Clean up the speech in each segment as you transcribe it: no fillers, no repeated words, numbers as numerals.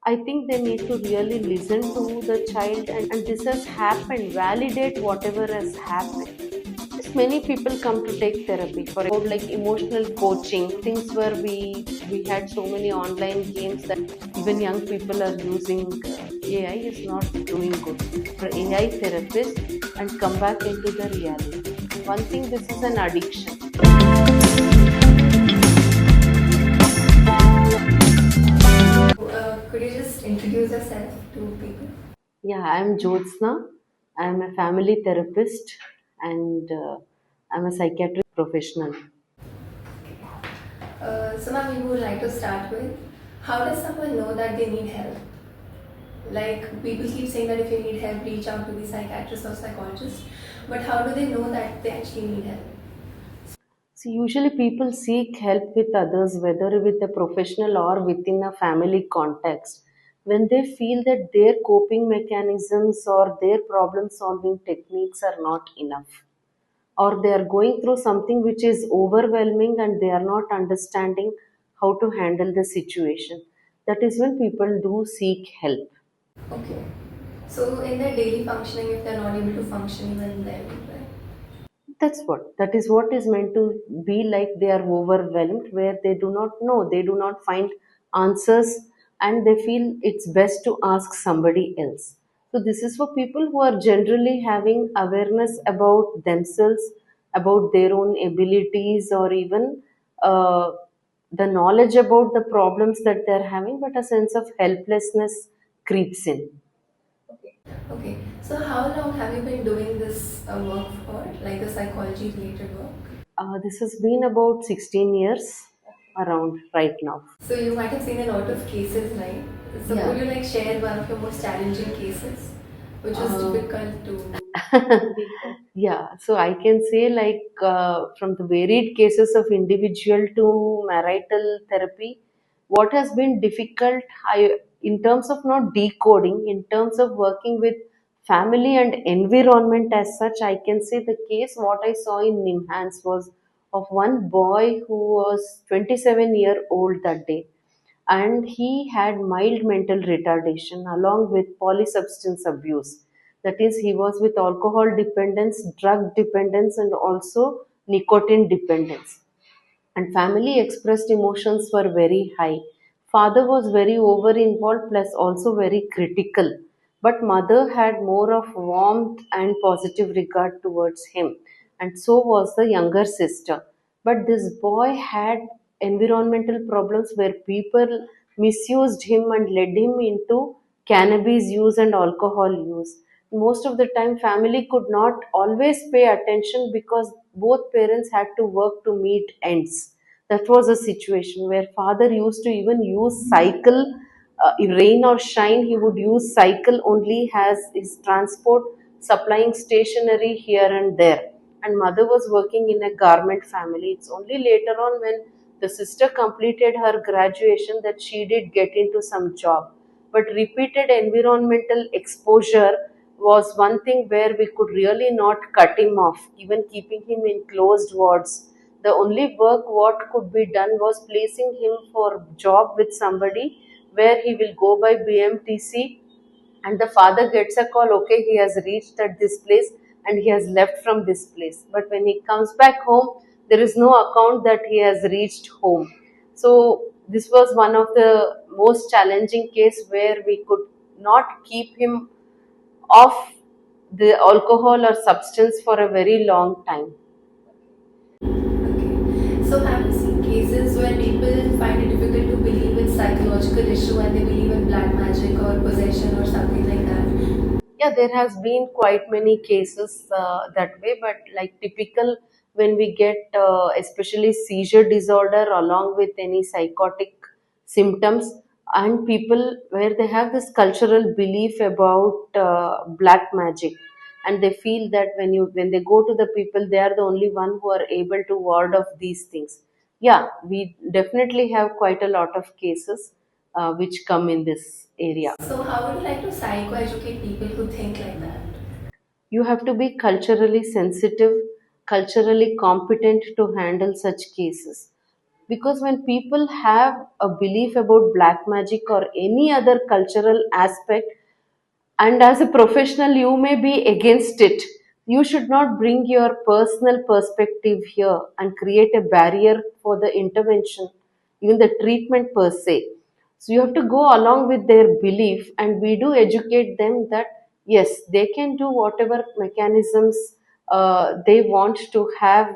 I think they need to really listen to the child, and this has happened, validate whatever has happened. Yes, many people come to take therapy for about like emotional coaching, things where we had so many online games that even young people are using. AI is not doing good for AI therapist and come back into the reality. One thing, this is an addiction. Could you just introduce yourself to people? Yeah, I'm Jyostna. I'm a family therapist and I'm a psychiatric professional. So, ma'am, we would like to start with how does someone know that they need help? Like, people keep saying that if you need help, reach out to the psychiatrist or psychologist, but how do they know that they actually need help? So, usually people seek help with others, whether with a professional or within a family context, when they feel that their coping mechanisms or their problem solving techniques are not enough, or they are going through something which is overwhelming and they are not understanding how to handle the situation. That is when people do seek help. Okay. So, in their daily functioning, if they're not able to function even then, right? That is what is meant to be, like they are overwhelmed, where they do not know, they do not find answers, and they feel it's best to ask somebody else. So this is for people who are generally having awareness about themselves, about their own abilities, or even uh, the knowledge about the problems that they're having, but a sense of helplessness creeps in. Okay. So, how long have you been doing this work for, like the psychology related work? This has been about 16 years around right now. So, you might have seen a lot of cases, right? So, could Yeah. you like share one of your most challenging cases, which was Uh, difficult to? yeah, so I can say, like, from the varied cases of individual to marital therapy, what has been difficult, in terms of not decoding, in terms of working with family and environment as such, I can say the case what I saw in NIMHANS was of one boy who was 27-year-old that day, and he had mild mental retardation along with polysubstance abuse. That is, he was with alcohol dependence, drug dependence, and also nicotine dependence. And family expressed emotions were very high. Father was very over involved plus also very critical, but mother had more of warmth and positive regard towards him, and so was the younger sister. But this boy had environmental problems where people misused him and led him into cannabis use and alcohol use. Most of the time, family could not always pay attention because both parents had to work to meet ends. That was a situation where father used to even use cycle, rain or shine, he would use cycle only as his transport, supplying stationery here and there. And mother was working in a garment family. It's only later on when the sister completed her graduation that she did get into some job. But repeated environmental exposure was one thing where we could really not cut him off, even keeping him in closed wards. The only work what could be done was placing him for job with somebody where he will go by BMTC, and the father gets a call, okay, he has reached at this place and he has left from this place. But when he comes back home, there is no account that he has reached home. So this was one of the most challenging case where we could not keep him off the alcohol or substance for a very long time. Okay. So have you seen cases where people find it difficult to believe it's psychological issue and they believe in black magic or possession or something like that? Yeah, there has been quite many cases that way, but like typical when we get especially seizure disorder along with any psychotic symptoms, and people where they have this cultural belief about black magic, and they feel that when they go to the people, they are the only one who are able to ward off these things. Yeah, we definitely have quite a lot of cases which come in this area. So how would you like to psychoeducate people who think like that? You have to be culturally sensitive, culturally competent to handle such cases. because when people have a belief about black magic or any other cultural aspect, and as a professional you may be against it, you should not bring your personal perspective here and create a barrier for the intervention, even the treatment per se. So you have to go along with their belief, and we do educate them that yes, they can do whatever mechanisms they want to have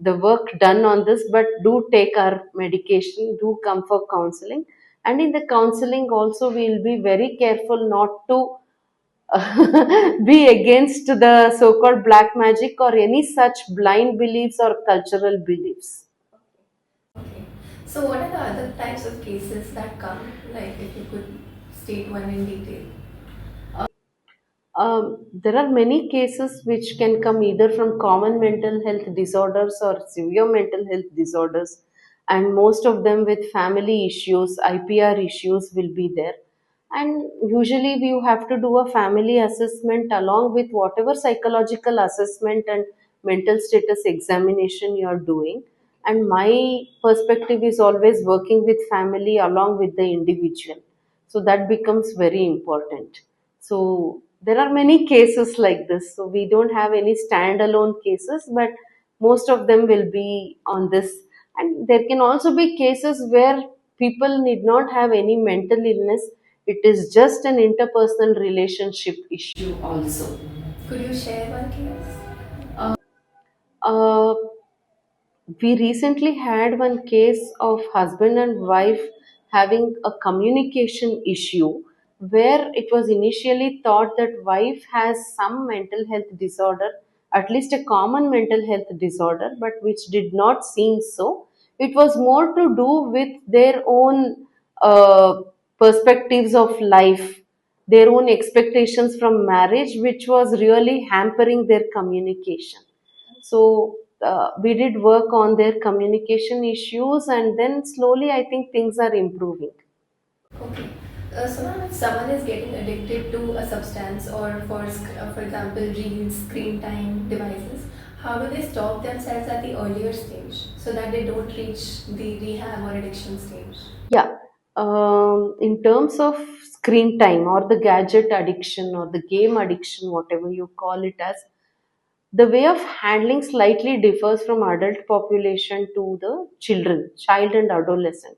the work done on this, but do take our medication, do come for counseling. And in the counseling also we'll be very careful not to be against the so-called black magic or any such blind beliefs or cultural beliefs. Okay. So, what are the other types of cases that come? Like, if you could state one in detail. There are many cases which can come either from common mental health disorders or severe mental health disorders, and most of them with family issues, IPR issues will be there. And usually, we have to do a family assessment along with whatever psychological assessment and mental status examination you are doing. And my perspective is always working with family along with the individual. So that becomes very important. So there are many cases like this. So we don't have any standalone cases, but most of them will be on this. And there can also be cases where people need not have any mental illness. It is just an interpersonal relationship issue also. Could you share one case? Uh, we recently had one case of husband and wife having a communication issue where it was initially thought that wife has some mental health disorder, at least a common mental health disorder, but which did not seem so. It was more to do with their own perspectives of life, their own expectations from marriage, which was really hampering their communication. So we did work on their communication issues, and then slowly I think things are improving. Okay. So now, if someone is getting addicted to a substance or, for example, reels, screen time, devices, how do they stop themselves at the earlier stage so that they don't reach the rehab or addiction stage? Yeah. In terms of screen time or the gadget addiction or the game addiction, whatever you call it as, the way of handling slightly differs from adult population to the children, child and adolescent.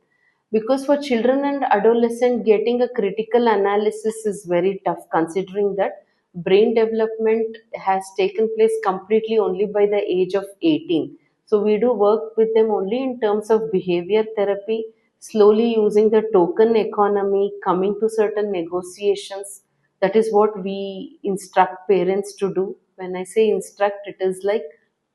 Because for children and adolescent, getting a critical analysis is very tough, considering that brain development has taken place completely only by the age of 18. So we do work with them only in terms of behavior therapy, slowly using the token economy, coming to certain negotiations. That is what we instruct parents to do. When I say instruct, it is like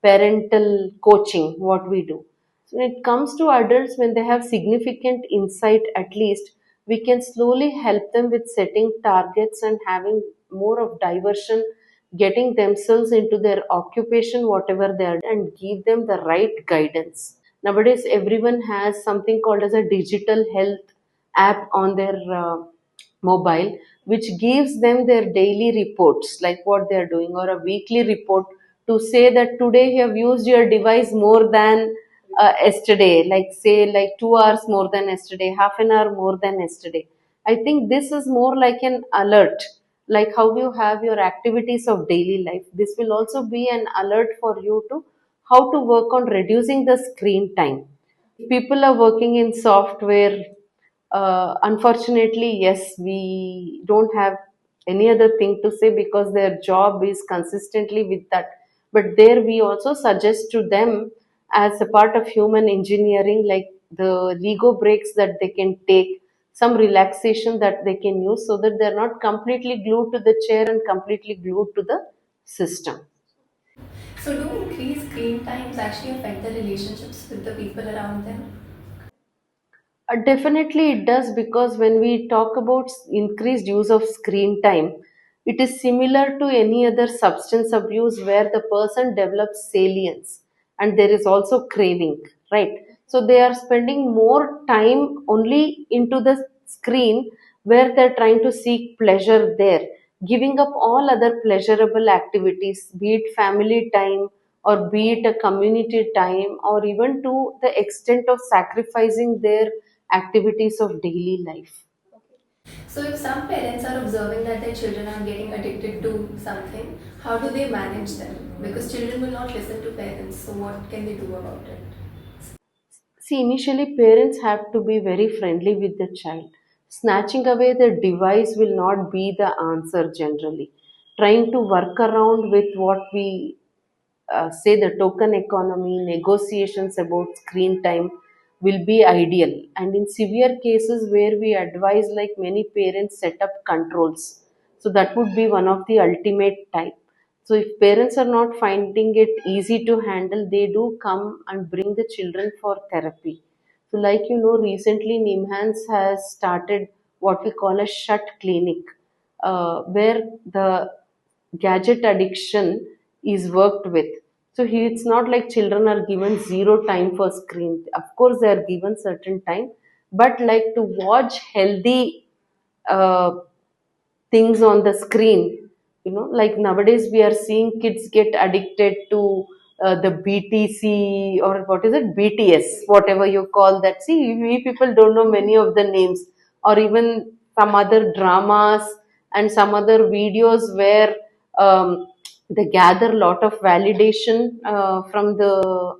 parental coaching, what we do. So when it comes to adults, when they have significant insight, at least we can slowly help them with setting targets and having more of diversion, getting themselves into their occupation, whatever they are, and give them the right guidance. Nowadays, everyone has something called as a digital health app on their mobile, which gives them their daily reports, like what they are doing, or a weekly report to say that today you have used your device more than yesterday, like say like 2 hours more than yesterday, half an hour more than yesterday. I think this is more like an alert, like how you have your activities of daily life. This will also be an alert for you to how to work on reducing the screen time. People are working in software, unfortunately, yes, we don't have any other thing to say because their job is consistently with that. But there we also suggest to them as a part of human engineering, like the lego breaks that they can take, some relaxation that they can use, so that they're not completely glued to the chair and completely glued to the system. So, do increased screen times actually affect the relationships with the people around them? Definitely, it does, because when we talk about increased use of screen time, it is similar to any other substance abuse where the person develops salience and there is also craving, right? So they are spending more time only into the screen where they're trying to seek pleasure there, giving up all other pleasurable activities, be it family time or be it a community time, or even to the extent of sacrificing their activities of daily life. So if some parents are observing that their children are getting addicted to something, how do they manage them? Because children will not listen to parents, so what can they do about it? See, initially, parents have to be very friendly with the child. Snatching away the device will not be the answer generally. Trying to work around with what we say the token economy, negotiations about screen time will be ideal. And in severe cases where we advise, like many parents, set up controls. So that would be one of the ultimate type. So if parents are not finding it easy to handle, they do come and bring the children for therapy. So, like recently NIMHANS has started what we call a shut clinic, where the gadget addiction is worked with. So it's not like children are given zero time for screen. Of course, they are given certain time, but like to watch healthy uh, things on the screen. Like nowadays we are seeing kids get addicted to the BTC, or what is it, BTS, whatever you call that. See, we people don't know many of the names, or even some other dramas and some other videos where they gather a lot of validation from the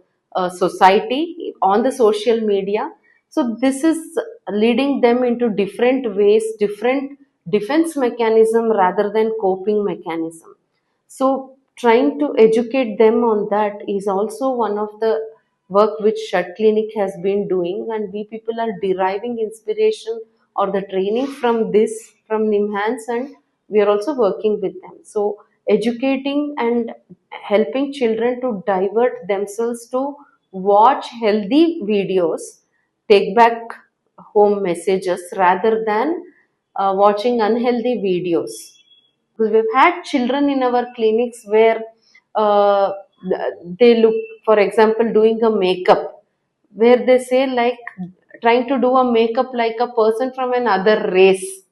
society on the social media. So this is leading them into different ways, different defense mechanism rather than coping mechanism. So trying to educate them on that is also one of the work which Shut Clinic has been doing, and we people are deriving inspiration or the training from this, from NIMHANS, and we are also working with them. So educating and helping children to divert themselves to watch healthy videos, take back home messages rather than watching unhealthy videos. Because we've had children in our clinics where uh, they look, for example, doing a makeup, where they say like trying to do a makeup like a person from another race.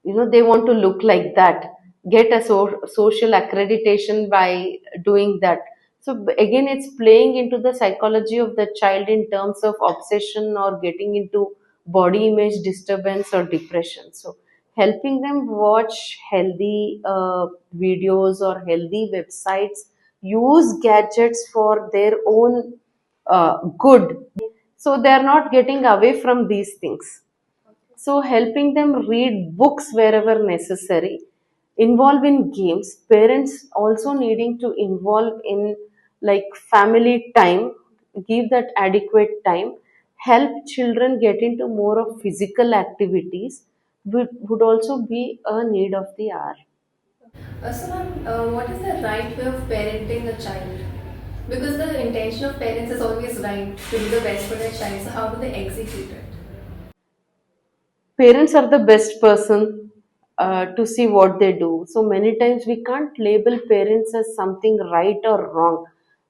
They want to look like that, get a social accreditation by doing that. So again, it's playing into the psychology of the child in terms of obsession or getting into body image disturbance or depression. So helping them watch healthy videos or healthy websites, use gadgets for their own good, so they are not getting away from these things. So helping them read books wherever necessary, involve in games, parents also needing to involve in like family time, give that adequate time, help children get into more of physical activities would also be a need of the hour. So, ma'am, what is the right way of parenting a child? Because the intention of parents is always right to do the best for their child. So, how do they execute it? Parents are the best person to see what they do. So many times we can't label parents as something right or wrong.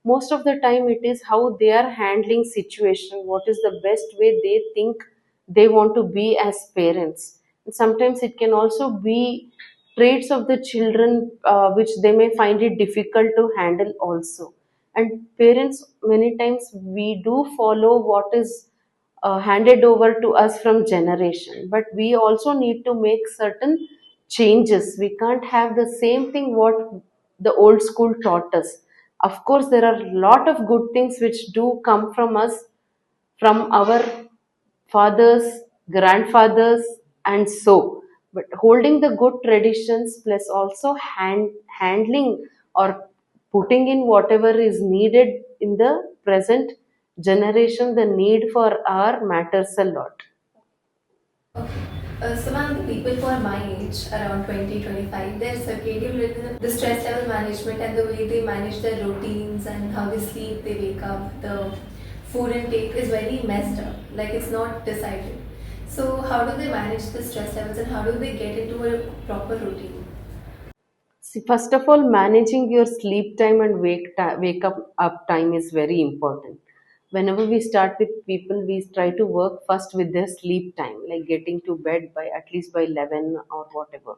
Most of the time it is how they are handling situation, what is the best way they think they want to be as parents. And sometimes it can also be traits of the children which they may find it difficult to handle also. And parents, many times we do follow what is handed over to us from generation, but we also need to make certain changes. We can't have the same thing what the old school taught us. Of course there are a lot of good things which do come from us, from our fathers, grandfathers, and so. But holding the good traditions plus also handling or putting in whatever is needed in the present generation, the need for our matters a lot. So, ma'am, the people who are my age, around 20, 25, their circadian rhythm, the stress level management, and the way they manage their routines and how they sleep, they wake up, the food intake is very messed up. Like it's not decided. So, how do they manage the stress levels and how do they get into a proper routine? See, first of all, managing your sleep time and wake up time is very important. Whenever we start with people, we try to work first with their sleep time, like getting to bed by at least by 11 or whatever.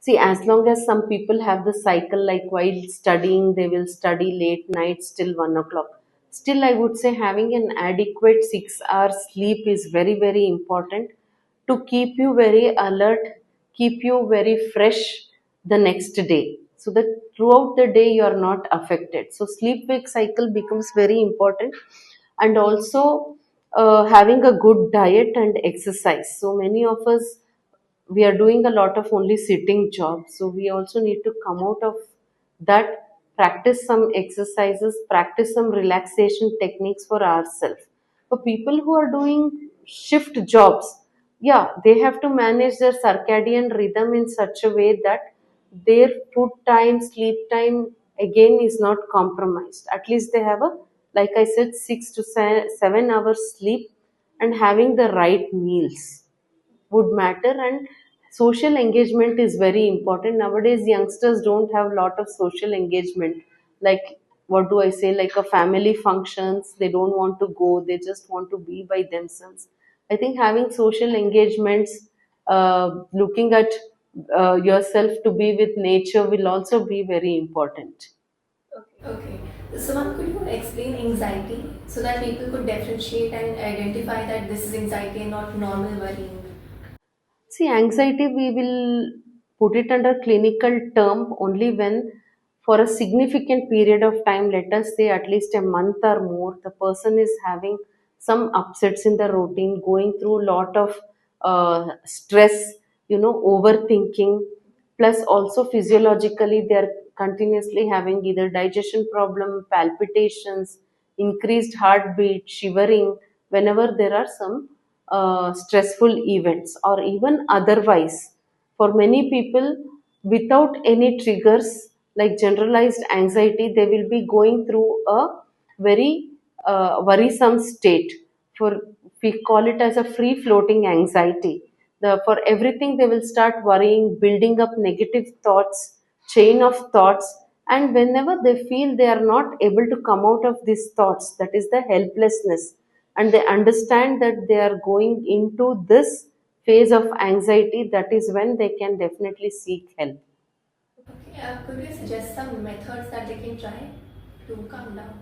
See, as long as some people have the cycle, like while studying, they will study late nights till 1 o'clock. Still, I would say having an adequate 6 hours sleep is very, very important to keep you very alert, keep you very fresh the next day. So that throughout the day you are not affected. So sleep wake cycle becomes very important, and also having a good diet and exercise. So many of us, we are doing a lot of only sitting jobs, so we also need to come out of that, practice some exercises, practice some relaxation techniques for ourselves. For people who are doing shift jobs, yeah, they have to manage their circadian rhythm in such a way that their food time, sleep time again is not compromised. At least they have a, like I said, 6 to 7 hours sleep, and having the right meals would matter. And social engagement is very important. Nowadays youngsters don't have a lot of social engagement, like, what do I say, like a family functions, they don't want to go, they just want to be by themselves. I think having social engagements, looking at yourself to be with nature will also be very important. Okay. So, ma'am, could you explain anxiety so that people could differentiate and identify that this is anxiety and not normal worrying? See, anxiety, we will put it under clinical term only when, for a significant period of time, let us say at least a month or more, the person is having some upsets in the routine, going through a lot of stress, overthinking, plus also physiologically they are continuously having either digestion problem, palpitations, increased heartbeat, shivering whenever there are some stressful events, or even otherwise. For many people, without any triggers like generalized anxiety, they will be going through a very worrisome state. For, we call it as a free floating anxiety. For everything they will start worrying, building up negative thoughts, chain of thoughts, and whenever they feel they are not able to come out of these thoughts, that is the helplessness, and they understand that they are going into this phase of anxiety, that is when they can definitely seek help. Okay. Could you suggest some methods that they can try to calm down?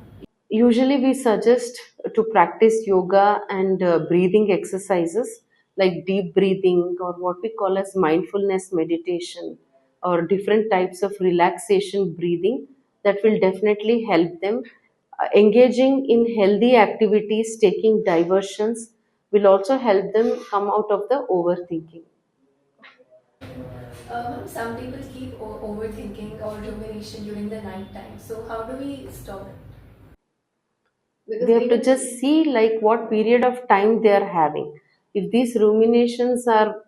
Usually we suggest to practice yoga and breathing exercises, like deep breathing, or what we call as mindfulness meditation, or different types of relaxation breathing, that will definitely help them. Engaging in healthy activities, taking diversions, will also help them come out of the overthinking. Some people keep overthinking or rumination during the night time. So, how do we stop it? We have to just see like what period of time they are having. If these ruminations are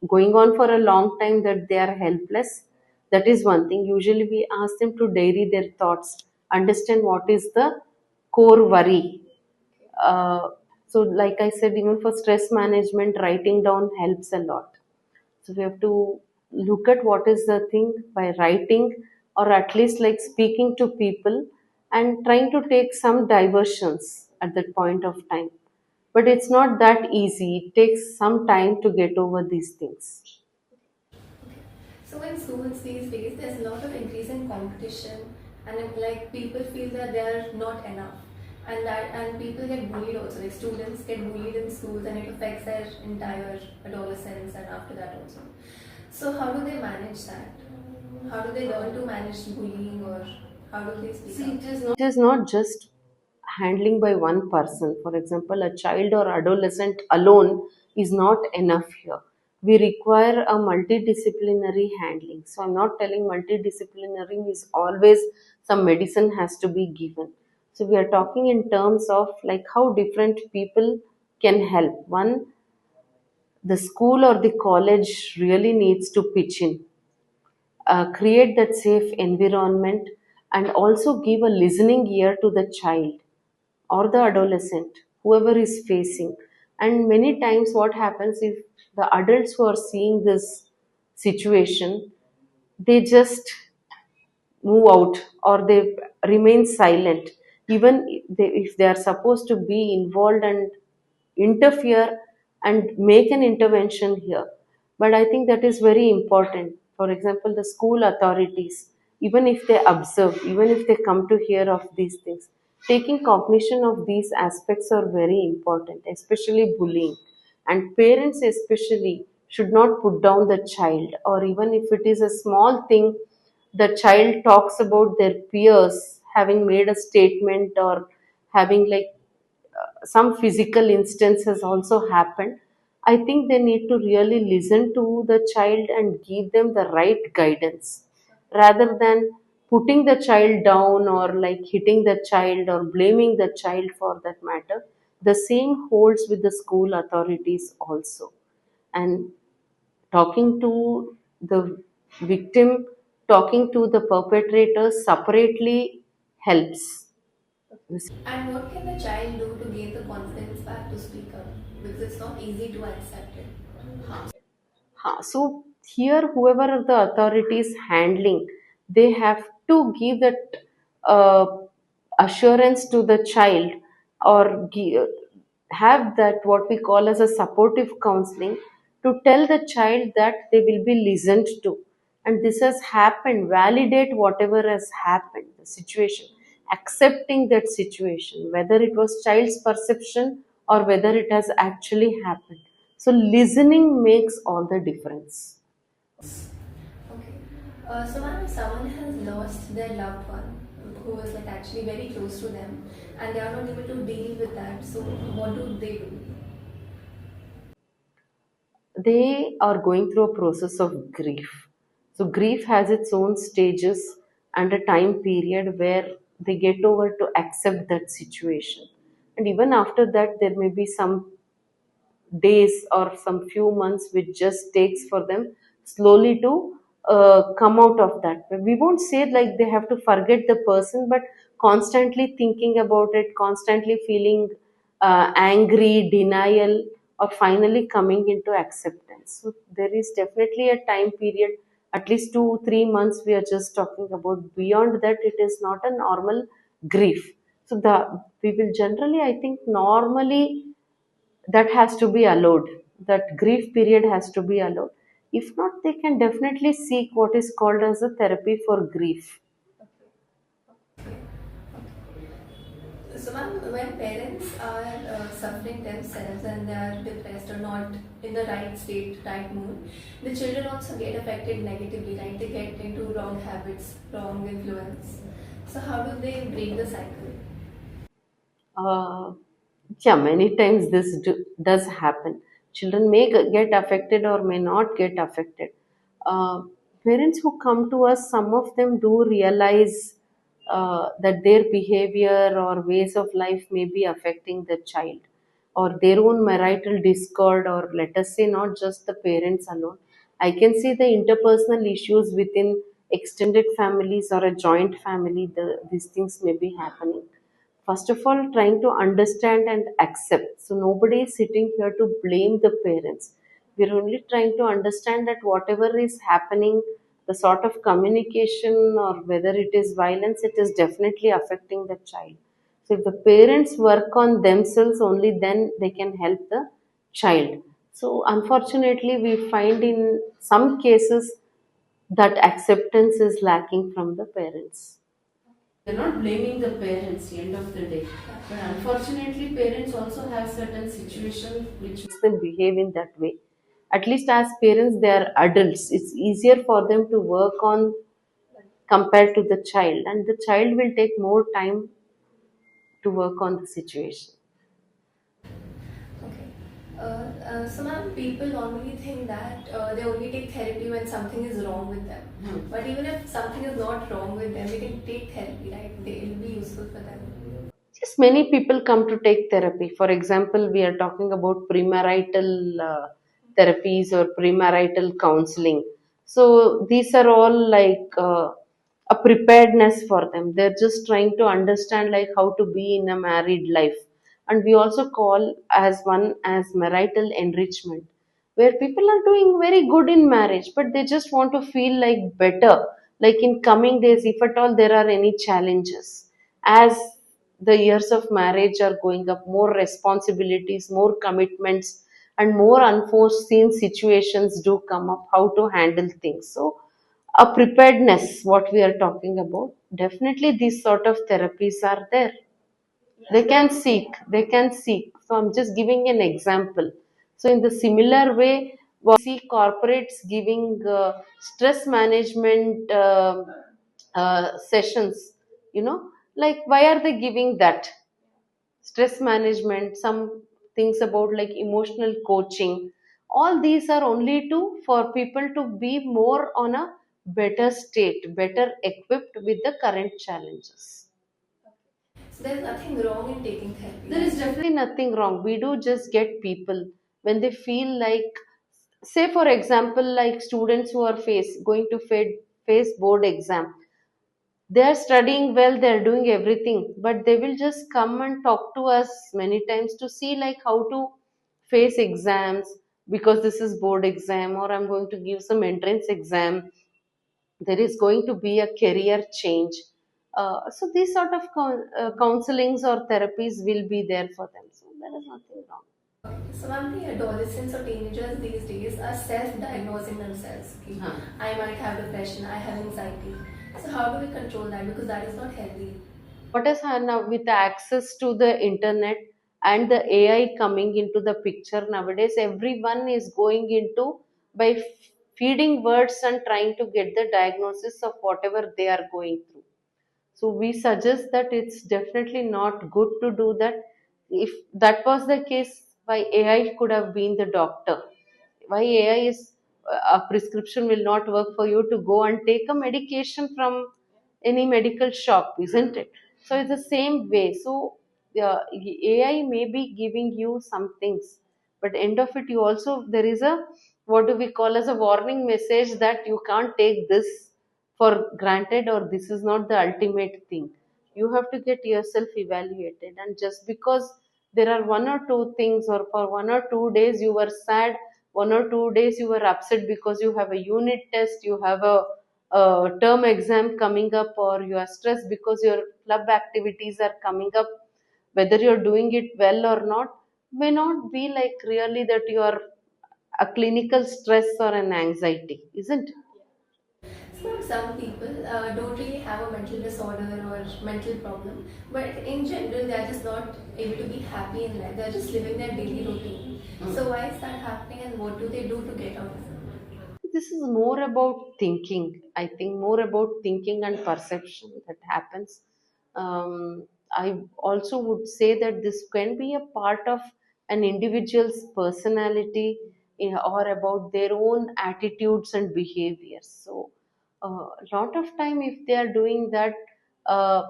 going on for a long time, that they are helpless, that is one thing. Usually we ask them to diary their thoughts, understand what is the core worry. So like I said, even for stress management, writing down helps a lot. So we have to look at what is the thing by writing, or at least like speaking to people, and trying to take some diversions at that point of time. But it's not that easy. It takes some time to get over these things. So in schools these days, there's a lot of increase in competition, and like people feel that they are not enough, and people get bullied also. Like students get bullied in schools, and it affects their entire adolescence and after that also. So how do they manage that? How do they learn to manage bullying, or how do they speak See, up? it is not just handling by one person. For example, a child or adolescent alone is not enough here. We require a multidisciplinary handling. So I'm not telling multidisciplinary is always some medicine has to be given. So we are talking in terms of like how different people can help. One, the school or the college really needs to pitch in, create that safe environment, and also give a listening ear to the child or the adolescent, whoever is facing. And many times what happens, if the adults who are seeing this situation, they just move out, or they remain silent, even if they are supposed to be involved and interfere and make an intervention here. But I think that is very important. For example, the school authorities, even if they observe, even if they come to hear of these things, taking cognition of these aspects are very important, especially bullying. And parents, especially, should not put down the child, or even if it is a small thing, the child talks about their peers having made a statement, or having like some physical instance has also happened. I think they need to really listen to the child and give them the right guidance, rather than putting the child down, or like hitting the child or blaming the child for that matter. The same holds with the school authorities also. And talking to the victim, talking to the perpetrator separately helps. And what can the child do to gain the confidence back to speak up? Because it's not easy to accept it. So here, whoever are the authorities handling, they have to give that uh, assurance to the child, or have that what we call as a supportive counseling, to tell the child that they will be listened to, and this has happened. Validate whatever has happened, the situation, accepting that situation, whether it was child's perception or whether it has actually happened. So listening makes all the difference. Okay. So, ma'am, if someone has lost their loved one who was like actually very close to them and they are not able to deal with that, so what do they do? They are going through a process of grief. So grief has its own stages and a time period where they get over to accept that situation. And even after that, there may be some days or some few months which just takes for them slowly to come out of that. We won't say like they have to forget the person, but constantly thinking about it, constantly feeling angry, denial, or finally coming into acceptance. So there is definitely a time period, at least 2 3 months we are just talking about. Beyond that, it is not a normal grief. So the we will generally, I think, normally that has to be allowed. That grief period has to be allowed. If not, they can definitely seek what is called as a therapy for grief. So, ma'am, when parents are suffering themselves and they are depressed or not in the right state, right mood, the children also get affected negatively, right? They get into wrong habits, wrong influence. So, how do they break the cycle? uh, yeah, many times this does happen. Children may get affected or may not get affected. uh, Parents who come to us, some of them do realize that their behavior or ways of life may be affecting the child, or their own marital discord, or let us say not just the parents alone. I can see the interpersonal issues within extended families or a joint family. These things may be happening. First of all, trying to understand and accept. So nobody is sitting here to blame the parents. We're only trying to understand that whatever is happening, the sort of communication or whether it is violence, it is definitely affecting the child. So if the parents work on themselves, only then they can help the child. So unfortunately, we find in some cases that acceptance is lacking from the parents. We're not blaming the parents end of the day. But unfortunately, parents also have certain situations which makes them behave in that way. At least as parents, they are adults. It's easier for them to work on compared to the child, and the child will take more time to work on the situation. Okay. So, ma'am, people normally think that they only take therapy when something is wrong with them. But even if something is not wrong with them, they can take therapy, right? It will be useful for them. Yes, many people come to take therapy. For example, we are talking about premarital therapies or premarital counseling. So these are all like a preparedness for them. They're just trying to understand like how to be in a married life. And we also call as one as marital enrichment, where people are doing very good in marriage, but they just want to feel like better, like in coming days, if at all there are any challenges. As the years of marriage are going up, more responsibilities, more commitments, and more unforeseen situations do come up, how to handle things. So a preparedness, what we are talking about, definitely these sort of therapies are there. They can seek. So I'm just giving an example. So in the similar way, we see corporates giving stress management sessions, you know, like why are they giving that? Stress management, some things about like emotional coaching, all these are only to for people to be more on a better state, better equipped with the current challenges. So there's nothing wrong in taking therapy. There is definitely nothing wrong. We do just get people when they feel like, say for example, like students who are going to face board exam. They are studying well, they are doing everything, but they will just come and talk to us many times to see like how to face exams, because this is board exam, or I'm going to give some entrance exam, there is going to be a career change. So these sort of counselings or therapies will be there for them, so there is nothing wrong. So many adolescents or teenagers these days are self-diagnosing themselves. Okay, Huh. I might have depression, I have anxiety. So how do we control that? Because that is not healthy. What is now with the access to the internet and the AI coming into the picture nowadays, everyone is going into by feeding words and trying to get the diagnosis of whatever they are going through. So we suggest that it's definitely not good to do that. If that was the case, why AI could have been the doctor? Why AI is a prescription will not work for you to go and take a medication from any medical shop, isn't it? So it's the same way. So AI may be giving you some things, but end of it, you also there is a, what do we call as a warning message, that you can't take this for granted, or this is not the ultimate thing. You have to get yourself evaluated, and just because there are one or two things, or for 1 or 2 days you were sad, 1 or 2 days you were upset because you have a unit test, you have a term exam coming up, or you are stressed because your club activities are coming up, whether you're doing it well or not, may not be like really that you are a clinical stress or an anxiety, isn't it? So some people don't really have a mental disorder or mental problem, but in general they are just not able to be happy in life. They are just living their daily routine. So why is that happening, and what do they do to get out of it? This is more about thinking. I think more about thinking and perception that happens. I also would say that this can be a part of an individual's personality, or about their own attitudes and behaviors. So a lot of time if they are doing that, uh,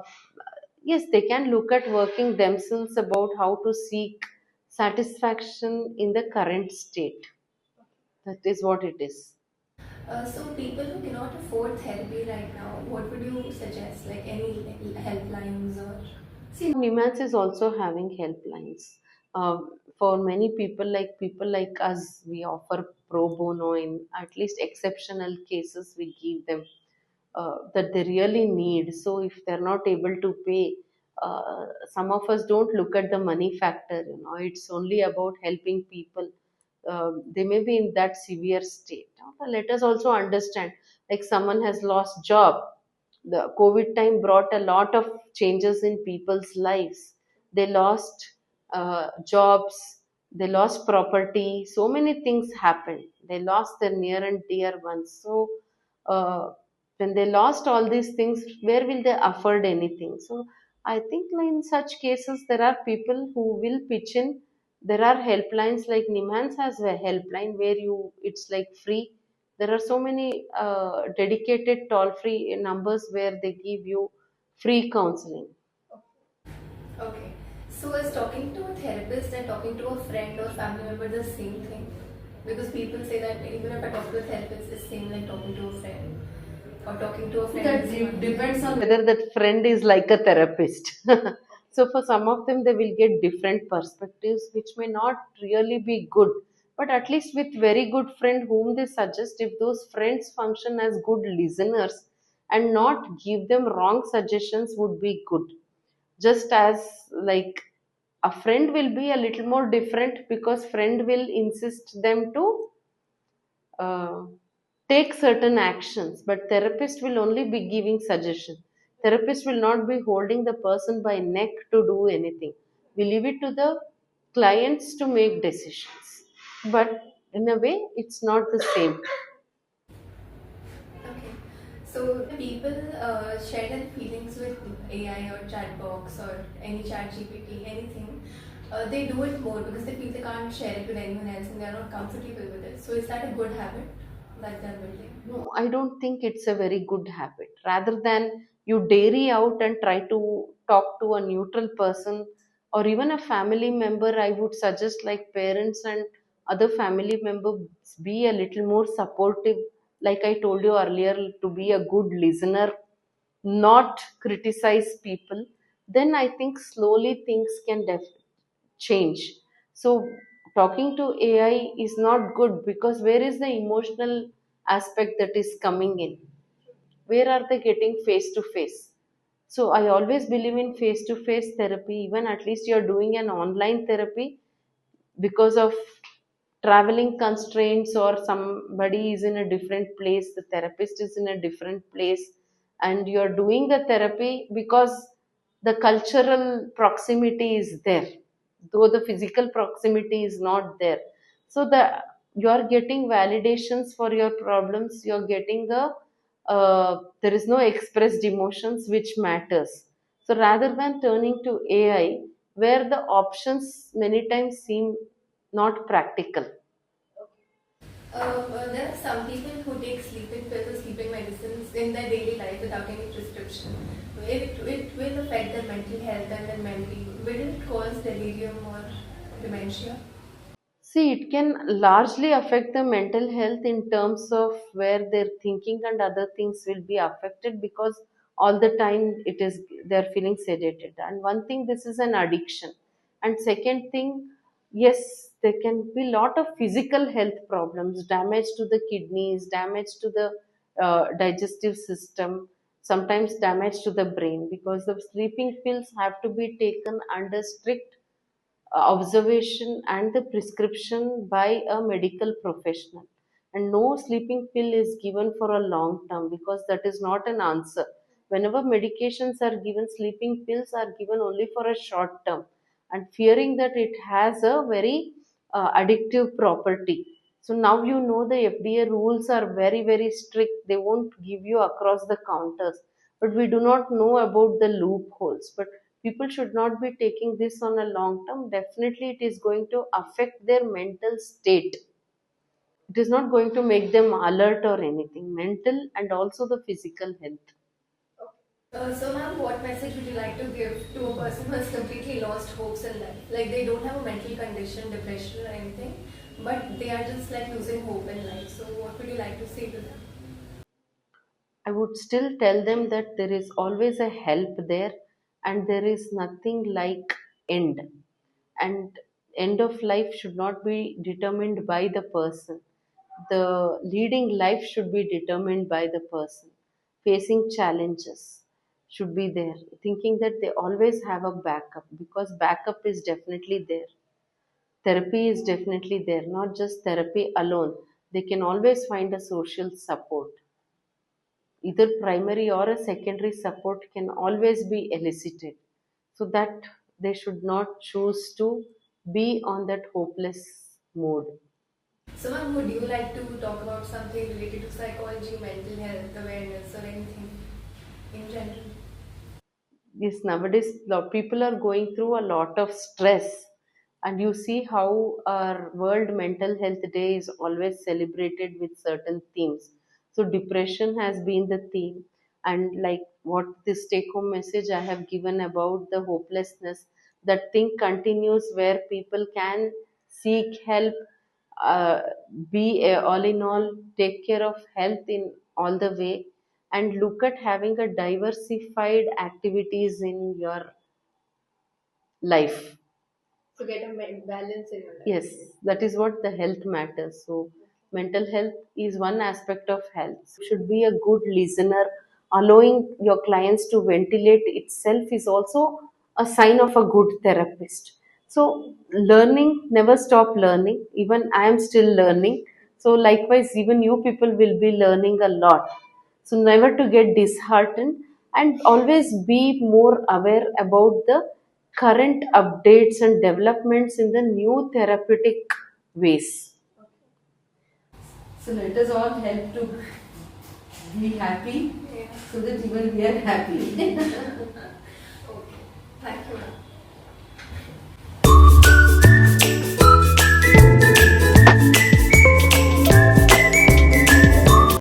yes, they can look at working themselves about how to seek satisfaction in the current state. That is what it is. So people who cannot afford therapy right now, what would you suggest? Like any helplines or? See, NIMHANS is also having helplines. For many people like us, we offer pro bono in at least exceptional cases. We give them that they really need. So if they're not able to pay, some of us don't look at the money factor. You know, it's only about helping people. They may be in that severe state. Let us also understand, like someone has lost job, the COVID time brought a lot of changes in people's lives. They lost jobs, they lost property, so many things happened, they lost their near and dear ones. So uh, when they lost all these things, where will they afford anything? So I think like in such cases there are people who will pitch in. There are helplines, like Nimhans has a helpline where you, it's like free. There are so many dedicated toll free numbers where they give you free counseling. Okay. So is talking to a therapist and talking to a friend or family member the same thing? Because people say that even if I talk to a therapist, it's same like talking to a friend. Or talking to a friend That is same. depends on whether that friend is like a therapist. So for some of them, they will get different perspectives, which may not really be good. But at least with very good friend whom they suggest, if those friends function as good listeners and not give them wrong suggestions, would be good. Just as like a friend will be a little more different, because friend will insist them to take certain actions, but therapist will only be giving suggestion. Therapist will not be holding the person by neck to do anything. We leave it to the clients to make decisions, but in a way it's not the same. Okay. So people share their feelings with AI or chat box or any chat GPT, anything. They do it more because they feel they can't share it with anyone else and they're not comfortable with it. So is that a good habit that they're building? No, I don't think it's a very good habit. Rather than you dairy out and try to talk to a neutral person or even a family member, I would suggest like parents and other family members be a little more supportive. Like I told you earlier, to be a good listener, not criticize people. Then I think slowly things can change. So talking to AI is not good because where is the emotional aspect that is coming in? Where are they getting face to face? So I always believe in face to face therapy, even at least you're doing an online therapy because of traveling constraints or somebody is in a different place, the therapist is in a different place, and you're doing the therapy because the cultural proximity is there, though the physical proximity is not there. So the you're getting validations for your problems, you're getting a there is no expressed emotions which matters. So rather than turning to AI, where the options many times seem not practical. There are some people who take sleeping pills or sleeping medicines in their daily life without any prescription. It will affect their mental health and their memory. Will it cause delirium or dementia? See, it can largely affect the mental health in terms of where their thinking and other things will be affected because all the time it is they're feeling sedated. And one thing, this is an addiction. And second thing, yes, there can be lot of physical health problems, damage to the kidneys, damage to the digestive system, sometimes damage to the brain because the sleeping pills have to be taken under strict observation and the prescription by a medical professional. And no sleeping pill is given for a long term because that is not an answer. Whenever medications are given, sleeping pills are given only for a short term, and fearing that it has a very addictive property. So now you know the FDA rules are very, very strict. They won't give you across the counters. But we do not know about the loopholes. But people should not be taking this on a long term. Definitely it is going to affect their mental state. It is not going to make them alert or anything. Mental and also the physical health. So, ma'am, what message would you like to give to a person who has completely lost hopes in life? Like they don't have a mental condition, depression, or anything, but they are just like losing hope in life. So, what would you like to say to them? I would still tell them that there is always a help there and there is nothing like end. And end of life should not be determined by the person. The leading life should be determined by the person. Facing challenges should be there. Thinking that they always have a backup because backup is definitely there. Therapy is definitely there, not just therapy alone. They can always find a social support. Either primary or a secondary support can always be elicited, so that they should not choose to be on that hopeless mode. So, ma'am, would you like to talk about something related to psychology, mental health, awareness, or anything in general? Yes, nowadays people are going through a lot of stress, and you see how our world mental health day is always celebrated with certain themes. So depression has been the theme, and like what this take home message I have given about the hopelessness, that thing continues where people can seek help, uh, be all in all, take care of health in all the way, and look at having a diversified activities in your life. To get a balance in your life. Yes, that is what the health matters. So, mental health is one aspect of health. You should be a good listener. Allowing your clients to ventilate itself is also a sign of a good therapist. So, learning, never stop learning. Even I am still learning. So likewise, even you people will be learning a lot. So never to get disheartened, and always be more aware about the current updates and developments in the new therapeutic ways. So let us all help to be happy Yeah. so that even we are happy. Okay. Thank you, ma'am.